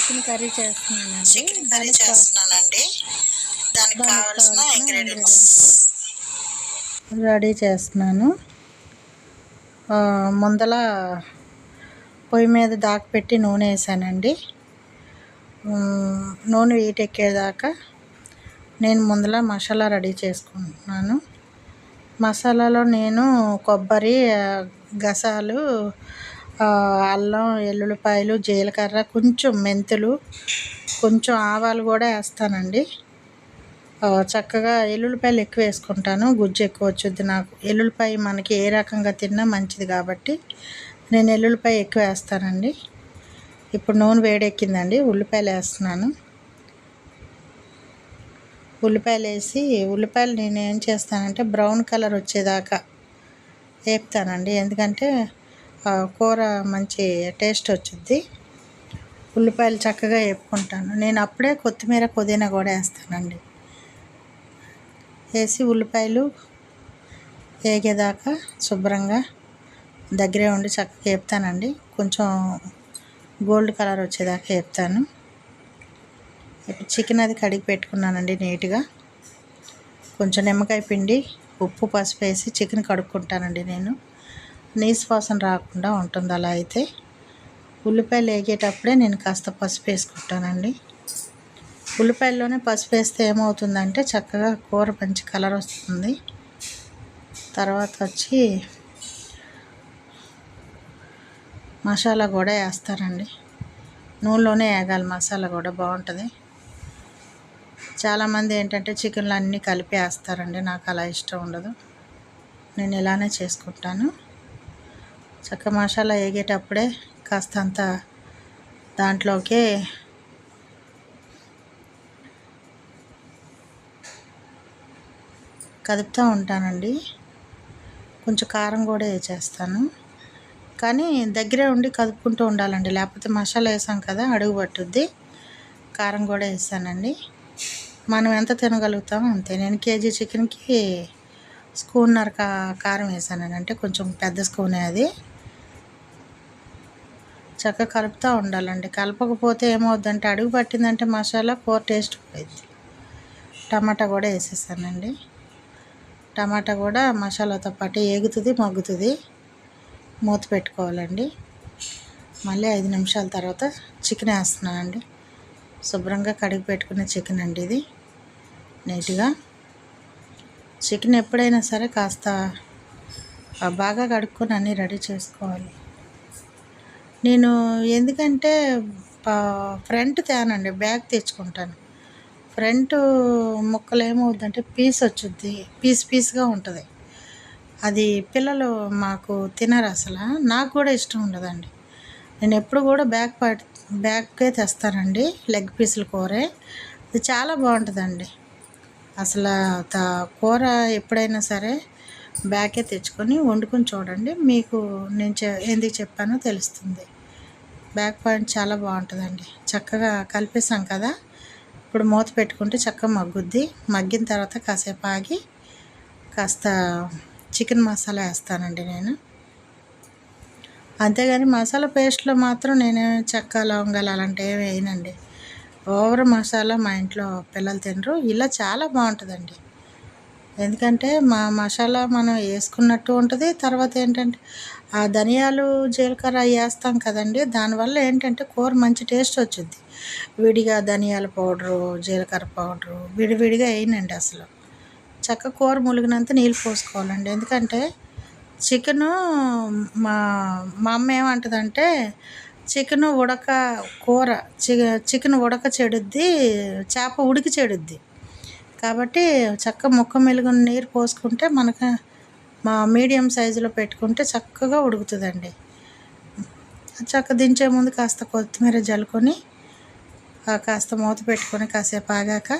Chicken curry చేస్తున్నానండి. దానికి కావాల్సిన ఇంగ్రీడియంట్స్ రెడీ చేస్తున్నాను. ముందల పొయ్యి మీద పెట్టి నూనె వేసానండి. నూనె వీటెక్కేదాకా నేను ముందల మసాలా రెడీ చేసుకుంటున్నాను. మసాలాలో నేను కొబ్బరి, గసాలు, అల్లం, ఎల్లుల్లిపాయలు, జీలకర్ర, కొంచెం మెంతులు, కొంచెం ఆవాలు కూడా వేస్తానండి. చక్కగా ఎల్లుల్లిపాయలు ఎక్కువ వేసుకుంటాను, గుజ్జు ఎక్కువ వచ్చుద్ది నాకు. ఎల్లుల్లిపాయ మనకి ఏ రకంగా తిన్నా మంచిది కాబట్టి నేను ఎల్లుల్లిపాయ ఎక్కువ వేస్తానండి. ఇప్పుడు నూనె వేడెక్కిందండి, ఉల్లిపాయలు వేస్తున్నాను. ఉల్లిపాయలు వేసి ఉల్లిపాయలు నేను ఏం చేస్తానంటే బ్రౌన్ కలర్ వచ్చేదాకా వేపుతానండి. ఎందుకంటే కూర మంచి టేస్ట్ వచ్చింది. ఉల్లిపాయలు చక్కగా వేపుకుంటాను. నేను అప్పుడే కొత్తిమీర, పుదీనా కూడా వేస్తానండి. వేసి ఉల్లిపాయలు వేగేదాకా శుభ్రంగా దగ్గరే ఉండి చక్కగా వేపుతానండి. కొంచెం గోల్డ్ కలర్ వచ్చేదాకా వేపుతాను. ఇప్పుడు చికెన్ అది కడిగి పెట్టుకున్నానండి నీట్గా. కొంచెం నిమ్మకాయ పిండి, ఉప్పు, పసుపు వేసి చికెన్ కడుక్కుంటానండి. నేను నీసు వాసన రాకుండా ఉంటుంది అలా అయితే. ఉల్లిపాయలు వేగేటప్పుడే నేను కాస్త పసుపు వేసుకుంటానండి. ఉల్లిపాయల్లోనే పసుపు వేస్తే ఏమవుతుందంటే చక్కగా కూర మంచి కలర్ వస్తుంది. తర్వాత వచ్చి మసాలా కూడా వేస్తానండి. నూనెలోనే వేగాలి మసాలా కూడా, బాగుంటుంది. చాలామంది ఏంటంటే చికెన్లో అన్నీ కలిపి వేస్తారండి. నాకు అలా ఇష్టం ఉండదు. నేను ఇలానే చేసుకుంటాను. చక్క మసాలా వేగేటప్పుడే కాస్తంత దాంట్లోకే కదుపుతూ ఉంటానండి. కొంచెం కారం కూడా వేసేస్తాను. కానీ దగ్గరే ఉండి కదుపుకుంటూ ఉండాలండి, లేకపోతే మసాలా వేసాం కదా అడుగు పట్టుద్ది. కారం కూడా వేసానండి. మనం ఎంత తినగలుగుతామో అంతే. నేను కేజీ చికెన్కి స్పూన్నర కారం వేసానండి. అంటే కొంచెం పెద్ద స్పూనే అది. చక్కగా కలుపుతూ ఉండాలండి. కలపకపోతే ఏమవుద్దంటే అడుగు పట్టిందంటే మసాలా కూర టేస్ట్ పోయిద్ది. టమాటా కూడా వేసేసానండి. టమాటా కూడా మసాలాతో పాటు ఏగుతుంది, మగ్గుతుంది. మూత పెట్టుకోవాలండి. మళ్ళీ 5 నిమిషాల తర్వాత చికెన్ వేస్తున్నానండి. శుభ్రంగా కడిగి పెట్టుకున్న చికెన్ అండి ఇది. నీట్గా చికెన్ ఎప్పుడైనా సరే కాస్త బాగా కడుక్కొని అన్నీ రెడీ చేసుకోవాలి. నేను ఎందుకంటే ఫ్రంట్ తేనండి, బ్యాక్ తెచ్చుకుంటాను. ఫ్రంట్ ముక్కలు ఏమవుద్దంటే పీస్ వచ్చుద్ది, పీస్గా ఉంటుంది. అది పిల్లలు మాకు తినరు అసలు. నాకు కూడా ఇష్టం ఉండదండి. నేను ఎప్పుడు కూడా బ్యాకే తెస్తానండి. లెగ్ పీసుల కూరే అది చాలా బాగుంటుందండి. అసలు కూర ఎప్పుడైనా సరే బ్యాకే తెచ్చుకొని వండుకొని చూడండి, మీకు నేను ఎందుకు చెప్పానో తెలుస్తుంది. బ్యాక్ పాయింట్ చాలా బాగుంటుందండి. చక్కగా కలిపేసాం కదా, ఇప్పుడు మూత పెట్టుకుంటే చక్కగా మగ్గుద్ది. మగ్గిన తర్వాత కాసేపు ఆగి కాస్త చికెన్ మసాలా వేస్తానండి నేను. అంతేగాని మసాలా పేస్ట్లో మాత్రం నేను చెక్క, లవంగాలు అలాంటివి ఏమి వేయనండి. ఓవర్ మసాలా మా ఇంట్లో పిల్లలు తినరు. ఇలా చాలా బాగుంటుందండి. ఎందుకంటే మసాలా మనం వేసుకున్నట్టు ఉంటుంది. తర్వాత ఏంటంటే ఆ ధనియాలు, జీలకర్ర వేస్తాం కదండి, దానివల్ల ఏంటంటే కూర మంచి టేస్ట్ వచ్చింది. విడిగా ధనియాల పౌడరు, జీలకర్ర పౌడరు విడివిడిగా వేయనండి అసలు. చక్క కూర ములిగినంత నీళ్ళు పోసుకోవాలండి. ఎందుకంటే చికెను మా అమ్మ ఏమంటుందంటే చికెన్ ఉడక చెడుద్ది, చేప ఉడికి చెడుద్ది. కాబట్టి చక్క ముక్క మెలుగున నీరు పోసుకుంటే మనకు మీడియం సైజులో పెట్టుకుంటే చక్కగా ఉడుకుతుందండి. చక్క దించే ముందు కాస్త కొత్తిమీర జల్లుకొని కాస్త మూత పెట్టుకొని కాసేపు ఆగాక